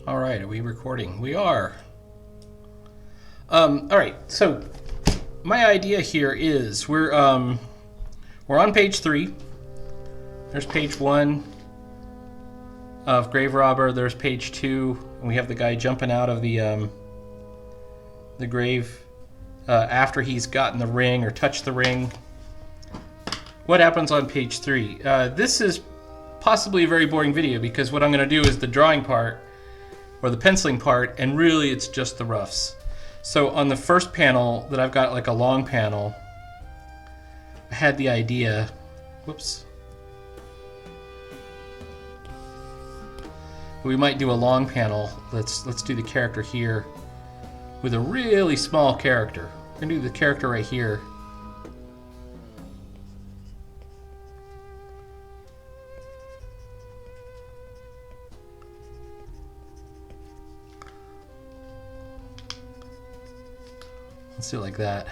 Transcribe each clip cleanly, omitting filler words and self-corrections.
All right, are we recording? We are. All right, so my idea here is we're on page 3. There's page 1 of Graverobber. There's page 2, and we have the guy jumping out of the grave after he's gotten the ring or touched the ring. What happens on page 3? This is possibly a very boring video because what I'm going to do is the drawing part or the penciling part, and really it's just the roughs. So on the first panel that I've got like a long panel, I had the idea, whoops, we might do a long panel. Let's do the character here with a really small character. We're gonna do the character right here. Let's do it like that.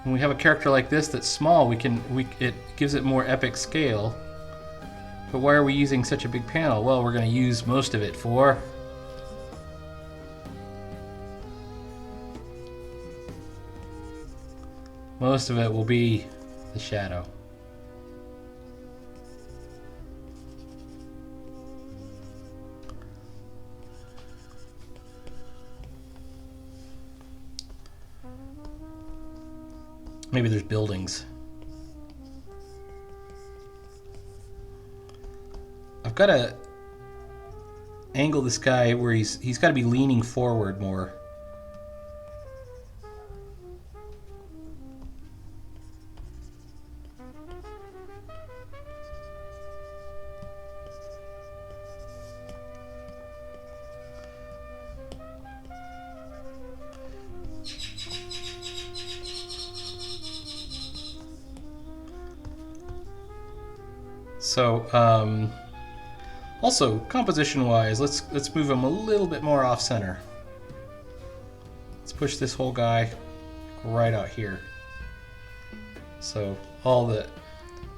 When we have a character like this that's small, it gives it more epic scale. But why are we using such a big panel? Well, we're going to use most of it for most of it will be the shadow. Maybe there's buildings. I've got to angle this guy where he's got to be leaning forward more. So, also composition-wise, let's move him a little bit more off-center. Let's push this whole guy right out here. So all the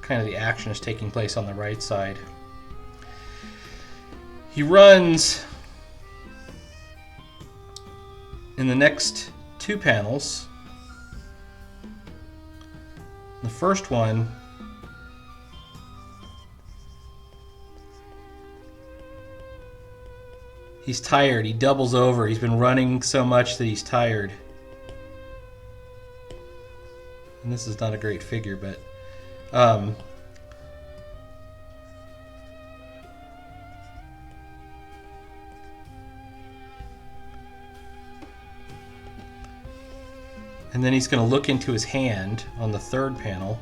kind of the action is taking place on the right side. He runs in the next 2 panels. The first one, he's tired. He doubles over. He's been running so much that he's tired. And this is not a great figure, but and then he's going to look into his hand on the 3rd panel.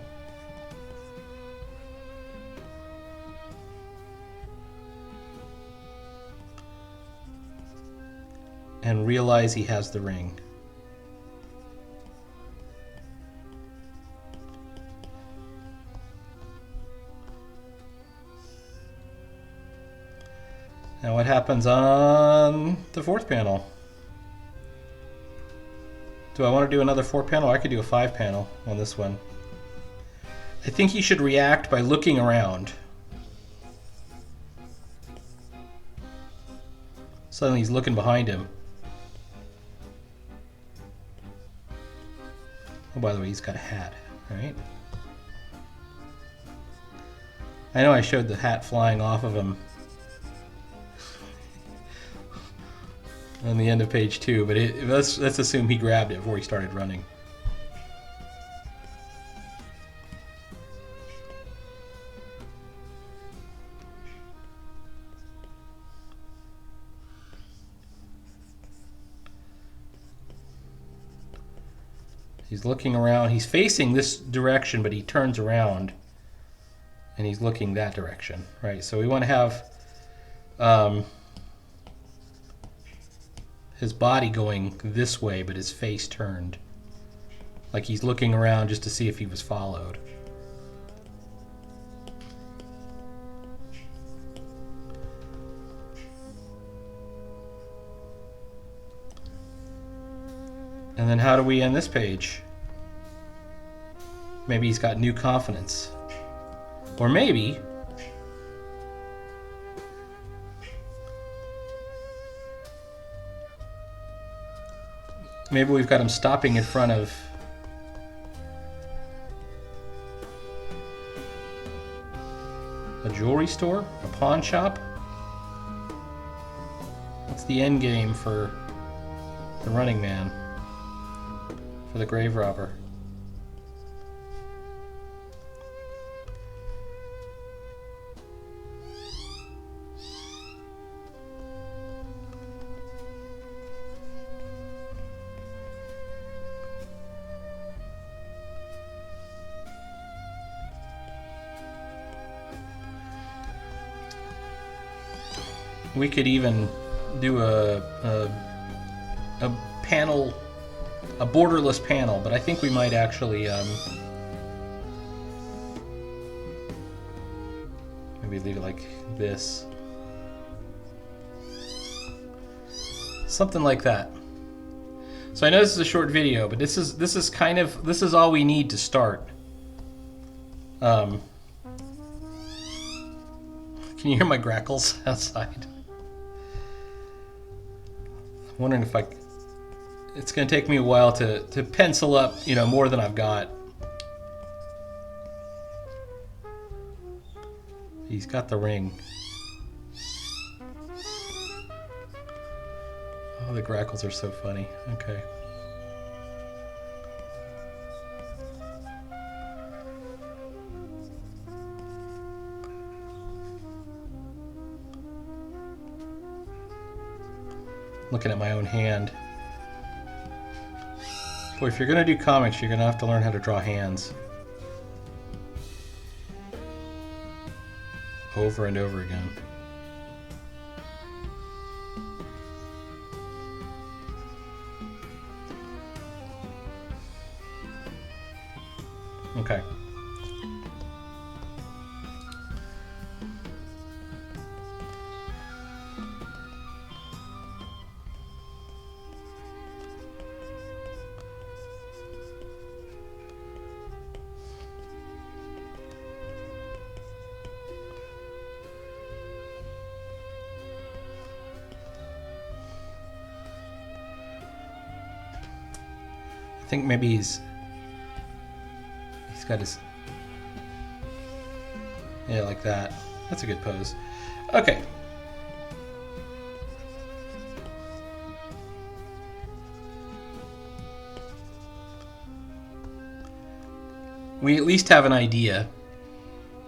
And realize he has the ring. Now what happens on the 4th panel? Do I want to do another 4 panel? I could do a 5 panel on this one. I think he should react by looking around. Suddenly he's looking behind him. Oh, by the way, he's got a hat, right? I know I showed the hat flying off of him on the end of page 2, but let's assume he grabbed it before he started running. He's looking around. He's facing this direction, but he turns around and he's looking that direction, right? So we want to have his body going this way, but his face turned. Like he's looking around just to see if he was followed. And then how do we end this page? Maybe he's got new confidence. Or maybe we've got him stopping in front of a jewelry store, a pawn shop. What's the end game for the running man, for the Graverobber? We could even do a panel, a borderless panel, but I think we might actually maybe leave it like this, something like that. So I know this is a short video, but this is all we need to start. Can you hear my grackles outside? I'm wondering if it's going to take me a while to pencil up, you know, more than I've got. He's got the ring. Oh, the grackles are so funny. Okay. Looking at my own hand. Boy, if you're going to do comics, you're going to have to learn how to draw hands. Over and over again. Okay. I think maybe he's got his, yeah, like that. That's a good pose. Okay. We at least have an idea.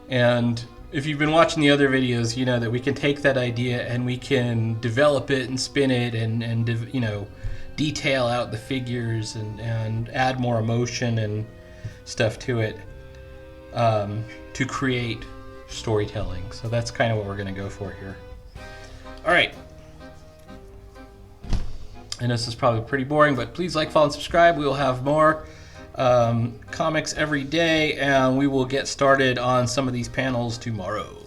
And if you've been watching the other videos, you know that we can take that idea and we can develop it and spin it and you know, detail out the figures and add more emotion and stuff to it to create storytelling. So that's kind of what we're going to go for here. All right. I know this is probably pretty boring, but please like, follow, and subscribe. We will have more comics every day, and we will get started on some of these panels tomorrow.